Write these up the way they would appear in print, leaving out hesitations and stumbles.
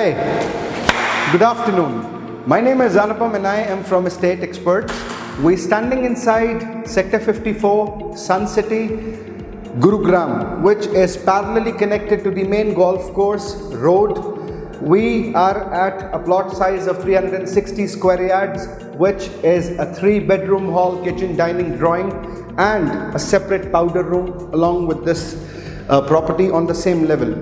Hi, good afternoon. My name is Anupam and I am from Estate Experts. We're standing inside Sector 54, Sun City, Gurugram, which is parallelly connected to the main golf course road. We are at a plot size of 360 square yards, which is a 3-bedroom hall, kitchen, dining, drawing, and a separate powder room along with this property on the same level.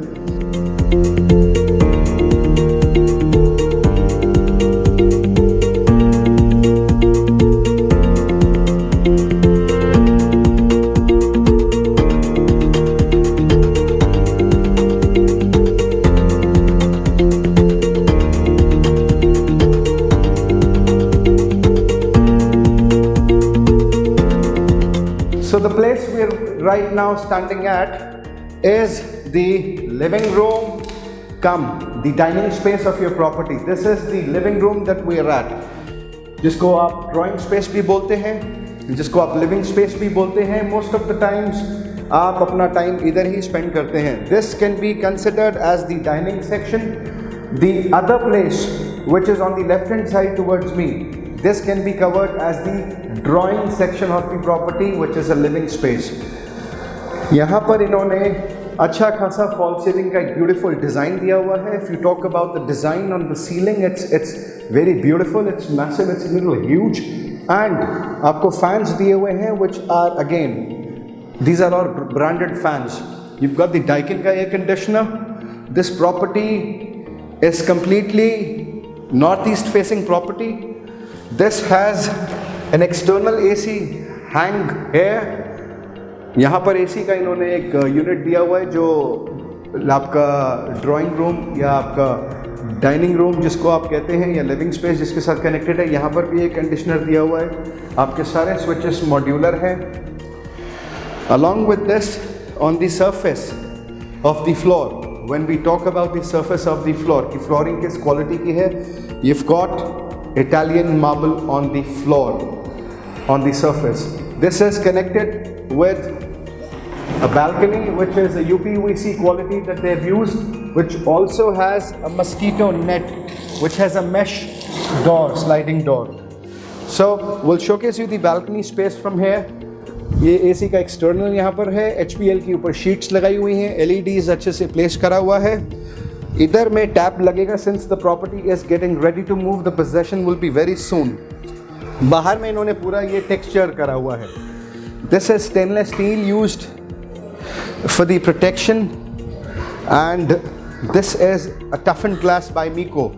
So the place we're right now standing at is the living room cum the dining space of your property. This is the living room that we are at, जिसको आप drawing space भी बोलते हैं, जिसको आप living space भी बोलते हैं. Most of the times आप अपना time इधर ही spend करते हैं. This can be considered as the dining section. The other place, which is on the left hand side towards me, this can be covered as the drawing section of the property, which is a living space. यहाँ पर इन्होंने अच्छा खासा fall ceiling का एक beautiful design दिया हुआ है. If you talk about the design on the ceiling, it's very beautiful, it's massive, it's a little huge, and आपको fans दिए हुए हैं, which are again, these are all branded fans. You've got the Daikin का air conditioner. This property is completely northeast facing property. This has an external AC hang here. यहाँ पर AC का इन्होंने एक यूनिट दिया हुआ है जो आपका ड्राइंग रूम या आपका डाइनिंग रूम जिसको आप कहते हैं या लिविंग स्पेस जिसके साथ कनेक्टेड है. यहाँ पर भी एक कंडीशनर दिया हुआ है. आपके सारे स्विचेस मॉड्यूलर हैं. Along with this, on the surface of the floor, when we talk about the surface of the floor, कि flooring किस quality की है, you've got Italian marble on the floor, on the surface. This is connected with a balcony, which is a UPVC quality that they've used, which also has a mosquito net, which has a mesh door, sliding door. So we'll showcase you the balcony space from here. ये AC का external यहाँ पर है. HPL के ऊपर sheets लगाई हुई हैं. LEDs अच्छे से प्लेस करा हुआ है. इधर में टैप लगेगा. Since the property is getting ready to move, the possession will be very soon. बाहर में इन्होंने पूरा ये टेक्सचर करा हुआ है. This is stainless steel used for the protection, and this is a toughened glass by Miko.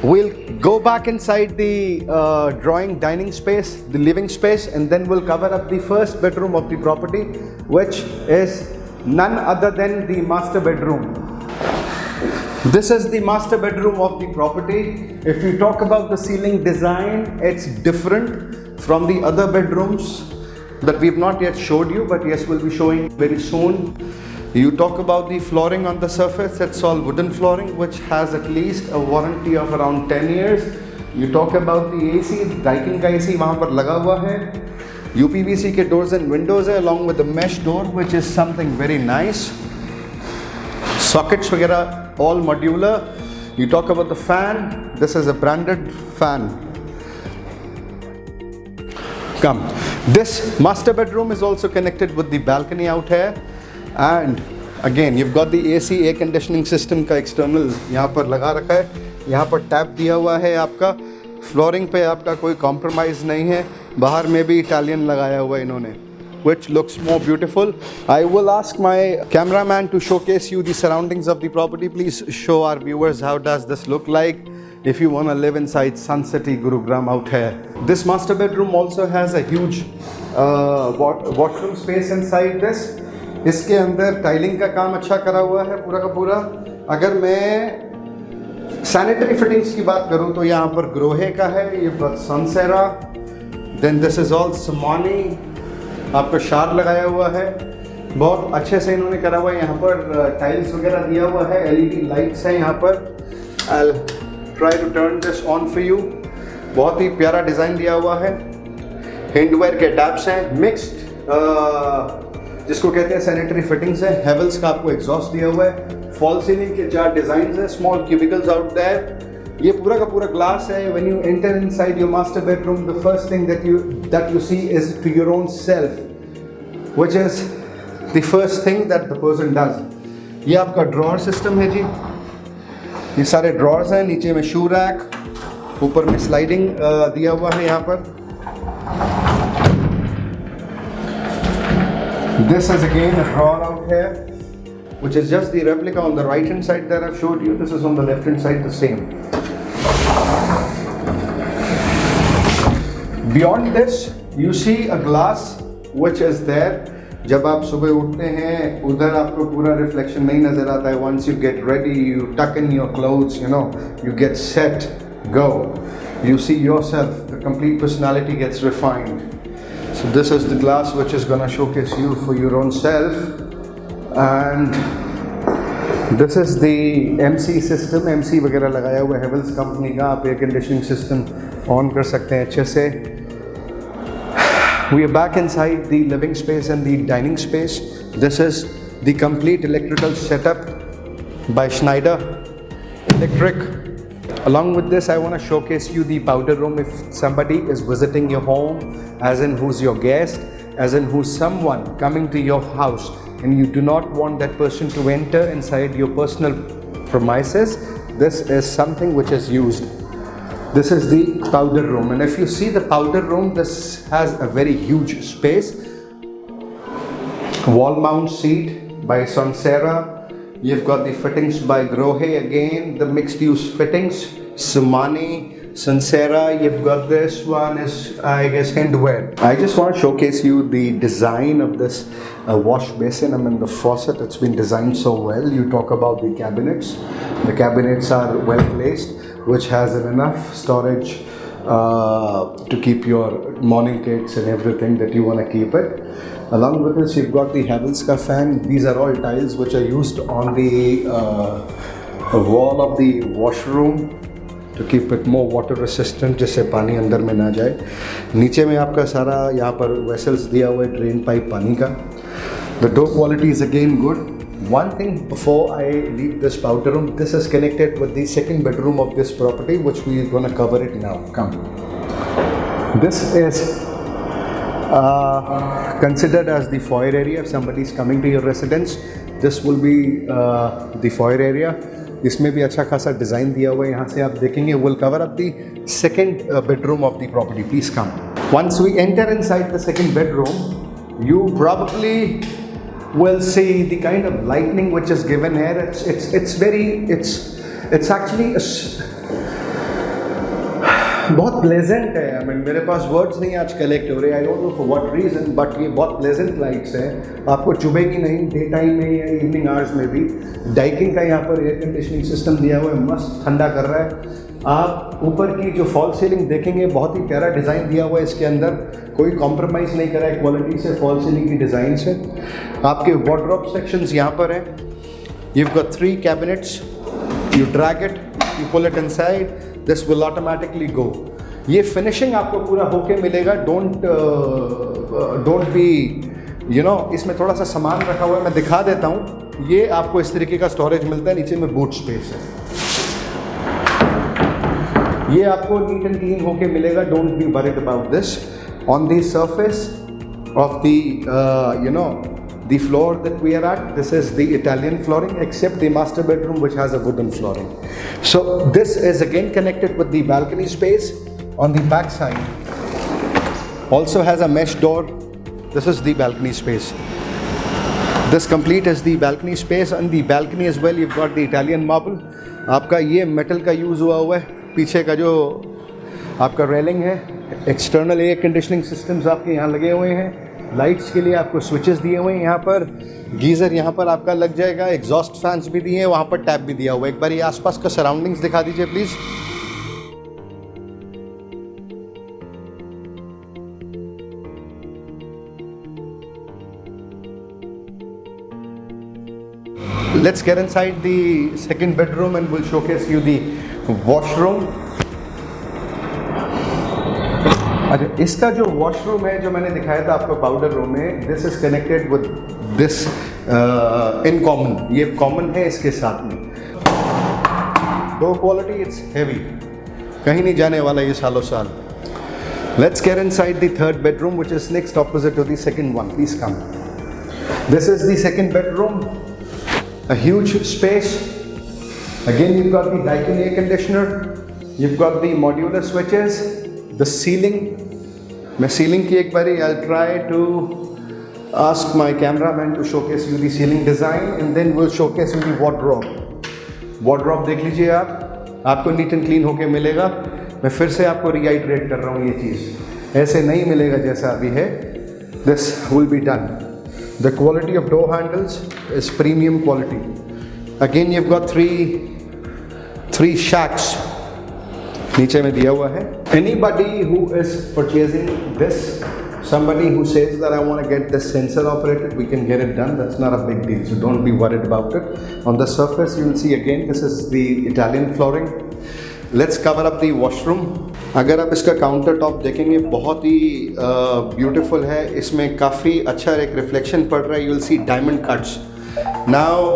We'll go back inside the drawing dining space, the living space, and then we'll cover up the first bedroom of the property, which is none other than the master bedroom. This is the master bedroom of the property. If you talk about the ceiling design, it's different from the other bedrooms that we've not yet showed you, but yes, we'll be showing very soon. You talk about the flooring on the surface, it's all wooden flooring, which has at least a warranty of around 10 years. You talk about the AC, Daikin का AC वहाँ पर लगा हुआ है. UPVC के doors and windows है, along with the mesh door, which is something very nice. Sockets वगैरह all modular. You talk about the fan, this is a branded fan. Come. This master bedroom is also connected with the balcony out here. And again, you've got the AC air conditioning system का external यहाँ पर लगा रखा है. यहाँ पर tap दिया हुआ है. आपका फ्लोरिंग पे आपका कोई कॉम्प्रोमाइज़ नहीं है. बाहर में भी इटालियन लगाया हुआ है इन्होंने, which looks more beautiful. I will ask my cameraman to showcase you the surroundings of the property. Please show our viewers how does this look like if you want to live inside Sun City, Gurugram out here. This master bedroom also has a huge washroom space inside this. इसके अंदर tiling का काम अच्छा करा हुआ है पूरा का पूरा. अगर मैं सैनिटरी फिटिंग्स की बात करूं तो यहाँ पर ग्रोहे का है, ये सनसेरा, देन दिस इज ऑल समानी. आपका शार लगाया हुआ है, बहुत अच्छे से इन्होंने करा हुआ है. यहाँ पर टाइल्स वगैरह दिया हुआ है, LED लाइट्स हैं यहाँ पर. I try to turn this on for you. बहुत ही प्यारा डिज़ाइन दिया हुआ है. हैंडवेयर के टैप्स हैं, मिक्स्ड जिसको कहते हैं सैनिटरी फिटिंग्स है. हेवल्स का आपको एग्जॉस्ट दिया हुआ है. फॉल सीलिंग के 4 डिजाइन है, स्मॉल क्यूबिकल्स आउट देयर. ये पूरा का पूरा ग्लास है. When you enter inside your master bedroom, the first thing that you see is to your own self, which is the first thing that the person does. ये आपका drawer system है जी. ये सारे ड्रॉअर्स हैं. नीचे में shoe rack, ऊपर में स्लाइडिंग दिया हुआ है यहाँ पर. This is again a drawer out here, which is just the replica on the right hand side that I've showed you. This is on the left hand side, the same. Beyond this, you see a glass which is there. जब आप सुबह उठते हैं उधर आपको पूरा reflection नहीं नजर आता है. Once you get ready, you tuck in your clothes, you get set, go. You see yourself, the complete personality gets refined. So this is the glass which is gonna showcase you for your own self. And this is the MC system. MC वगैरह लगाया हुआ है Havells company का. आप air conditioning system on कर सकते हैं अच्छे से. We are back inside the living space and the dining space. This is the complete electrical setup by Schneider Electric. Along with this, I want to showcase you the powder room. If somebody is visiting your home, as in who's your guest, as in who's someone coming to your house, and you do not want that person to enter inside your personal premises, this is something which is used. This is the powder room, and if you see the powder room, this has a very huge space. Wall mount seat by Sonsera. You've got the fittings by Grohe again, the mixed use fittings, Sumani, Sonsera. You've got this one is, I guess, Hindware. I just want to showcase you the design of this wash basin. I mean the faucet, it's been designed so well. You talk about the cabinets. The cabinets are well placed, which has enough storage to keep your morning cakes and everything that you want to keep it. Along with this, you've got the Havells ka fan. These are all tiles which are used on the wall of the washroom to keep it more water resistant, जिससे पानी अंदर में ना जाए. नीचे में आपका सारा यहाँ पर vessels दिया हुआ है drain pipe पानी का. The door quality is again good. One thing before I leave this powder room, this is connected with the second bedroom of this property, which we are going to cover it now. Come. This is considered as the foyer area. If somebody is coming to your residence, this will be the foyer area. इसमें भी अच्छा खासा design दिया हुआ है. यहाँ से आप देखेंगे. We'll cover up the second bedroom of the property. Please come. Once we enter inside the second bedroom, you probably will see the kind of lighting which is given here. It's actually बहुत pleasant है. I mean मेरे पास words नहीं आज collect हो रहे. I don't know for what reason, but ये बहुत pleasant lights हैं. आपको चुभेगी नहीं डे टाइम में या इवनिंग आवर्स में भी. डाइकिंग का यहाँ पर एयर कंडीशनिंग सिस्टम दिया हुआ है. मस्त ठंडा कर रहा है. आप ऊपर की जो फॉल सीलिंग देखेंगे, बहुत ही प्यारा डिज़ाइन दिया हुआ है इसके अंदर. कोई कॉम्प्रोमाइज़ नहीं करा है क्वालिटी से. फॉल सीलिंग की डिज़ाइन से आपके वार्डरोब सेक्शंस यहाँ पर हैं. You've got 3 cabinets. You drag it, you pull it inside. This will automatically go. ये फिनिशिंग आपको पूरा होके मिलेगा. डोंट बी इसमें थोड़ा सा सामान रखा हुआ है, मैं दिखा देता हूँ. ये आपको इस तरीके का स्टोरेज मिलता है. नीचे में बूट स्पेस है. ये आपको नीट एंड क्लीन होके मिलेगा. Don't be worried about this. On the surface of the the floor that we are at, this is the Italian flooring, except the master bedroom which has a wooden flooring. So this is again connected with the balcony space on the back side. Also has a mesh door. This is the balcony space. This complete is the balcony space. On the balcony as well, you've got the Italian marble. आपका ये metal का use हुआ है. पीछे का जो आपका railing है, एक्सटर्नल एयर कंडीशनिंग सिस्टम्स आपके यहाँ लगे हुए हैं. लाइट्स के लिए आपको स्विचेस दिए हुए हैं. यहाँ पर गीज़र यहाँ पर आपका लग जाएगा. एग्जॉस्ट फैंस भी दिए हैं. वहाँ पर टैप भी दिया हुआ है. एक बार ये आसपास का सराउंडिंग्स दिखा दीजिए please. Let's get inside the second bedroom and we'll showcase you the washroom. अच्छा, इसका जो वॉशरूम है जो मैंने दिखाया था आपको पाउडर रूम में, this is connected with this in common, ये कॉमन है इसके साथ में। दो क्वालिटी, इट्स हैवी, कहीं नहीं जाने वाला ये सालों साल। Let's get inside the third bedroom which is next opposite to the second one. Please come. This is the second bedroom, a huge space. Again, you've got the Daikin air conditioner, you've got the modular switches, the ceiling. मैं ceiling की एक बारी I'll try to ask my cameraman to showcase you the ceiling design and then we'll showcase you the wardrobe. Wardrobe देख लीजिए आप, आपको neat and clean होके मिलेगा। मैं फिर से आपको reiterate कर रहा हूँ, ये चीज़ ऐसे नहीं मिलेगा जैसा अभी है। This will be done. The quality of door handles is premium quality. Again, you've got three shacks. नीचे में दिया हुआ है. Anybody who is purchasing this, somebody who says that I want to get this sensor operated, we can get it done. That's not a big deal. So don't be worried about it. On the surface, you will see again, this is the Italian flooring. Let's cover up the washroom. अगर आप इसका counter top देखेंगे बहुत ही beautiful है, इसमें काफ़ी अच्छा एक रिफ्लेक्शन पड़ रहा है। You will see diamond cuts. Now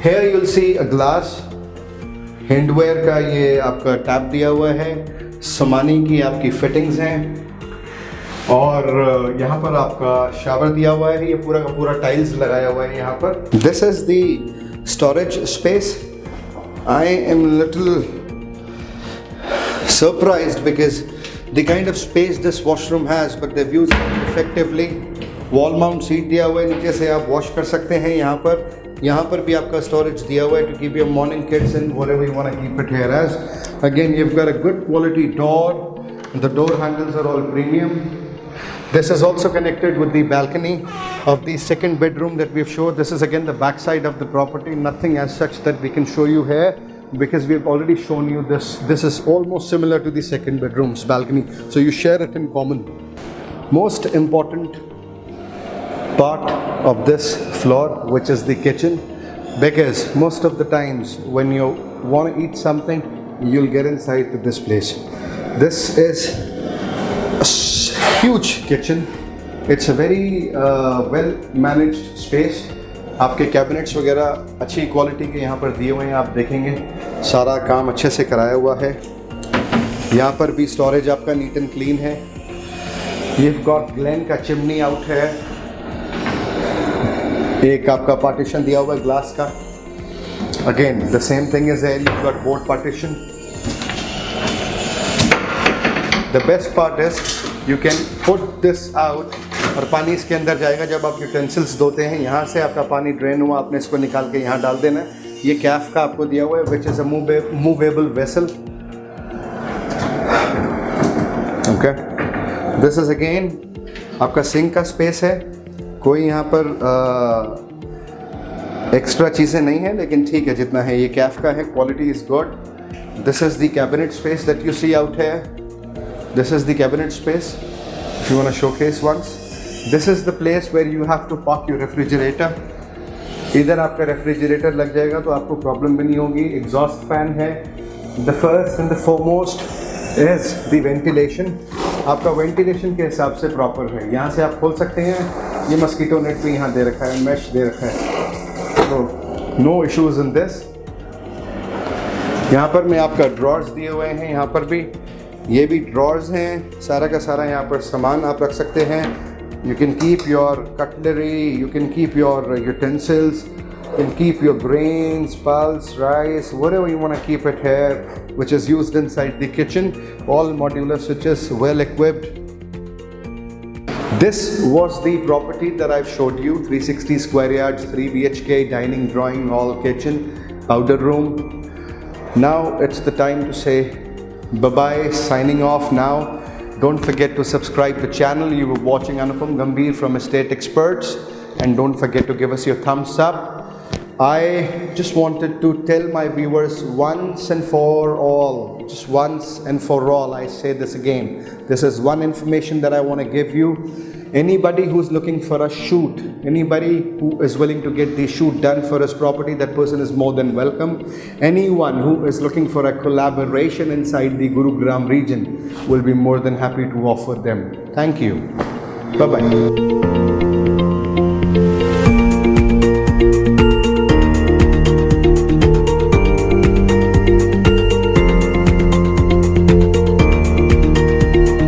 here you will see a glass hardware का ये आपका टैप दिया हुआ है, समानी की आपकी फिटिंग्स हैं और यहाँ पर आपका शावर दिया हुआ है। ये पूरा का पूरा टाइल्स लगाया हुआ है यहाँ पर। This is the storage space. I am little surprised because the kind of space this washroom has, but they've used it effectively. Wall mount seat दिया हुआ है, नीचे से आप वॉश कर सकते हैं। यहाँ पर भी आपका storage दिया हुआ है to keep your morning kids in, whatever you want to keep it here as. Again, you've got a good quality door. The door handles are all premium. This is also connected with the balcony of the second bedroom that we've showed. This is again the back side of the property. Nothing as such that we can show you here, because we've already shown you this. This is almost similar to the second bedroom's balcony, so you share it in common. Most important part of this floor, which is the kitchen, because most of the times when you want to eat something, you'll get inside to this place. This is a huge kitchen. It's a very well managed space. आपके cabinets वगैरह अच्छी quality के यहाँ पर दिए हुए हैं, आप देखेंगे सारा काम अच्छे से कराया हुआ है। यहाँ पर भी स्टोरेज आपका नीट एंड क्लीन है। You've got ग्लेन का चिमनी आउट है, एक आपका पार्टीशन दिया हुआ है ग्लास का। Again the same thing is there, you've got board partition. The best part is you can put this out और पानी इसके अंदर जाएगा। जब आप यूटेंसिल्स धोते हैं, यहाँ से आपका पानी ड्रेन हुआ, आपने इसको निकाल के यहाँ डाल देना है। ये कैफ का आपको दिया हुआ है, which is a movable vessel. Okay, this is again आपका सिंक का स्पेस है। कोई यहाँ पर एक्स्ट्रा चीज़ें नहीं है, लेकिन ठीक है जितना है। ये कैफ का है, quality is good. This is the cabinet space that you see out है। This is the cabinet space if you want to showcase once. This is the place where you have to park your refrigerator. इधर आपका refrigerator लग जाएगा तो आपको problem भी नहीं होगी। एग्जॉस्ट फैन है। The first and the foremost is the ventilation. आपका वेंटिलेशन के हिसाब से प्रॉपर है। यहाँ से आप खोल सकते हैं। ये मस्कीटो नेट भी यहाँ दे रखा है, मैश दे रखा है, तो नो इश्यूज इन दिस। यहाँ पर में आपका ड्रॉर्स दिए हुए हैं। यहाँ पर भी ये भी ड्रॉर्स हैं, सारा का सारा यहाँ पर सामान आप रख सकते हैं। You can keep your cutlery, you can keep your utensils, you can keep your grains, pulse, rice, whatever you want to keep it here, which is used inside the kitchen. All modular switches, well equipped. This was the property that I've showed you, 360 square yards, 3 BHK, dining, drawing hall, kitchen, powder room. Now it's the time to say bye-bye, signing off now. Don't forget to subscribe to the channel. You were watching Anupam Gambhir from Estate Experts, and don't forget to give us your thumbs up. I just wanted to tell my viewers once and for all, just once and for all, I say this again, This is one information that I want to give you. Anybody who's looking for a shoot, anybody who is willing to get the shoot done for his property, that person is more than welcome. Anyone who is looking for a collaboration inside the Gurugram region will be more than happy to offer them. Thank you. Bye-bye.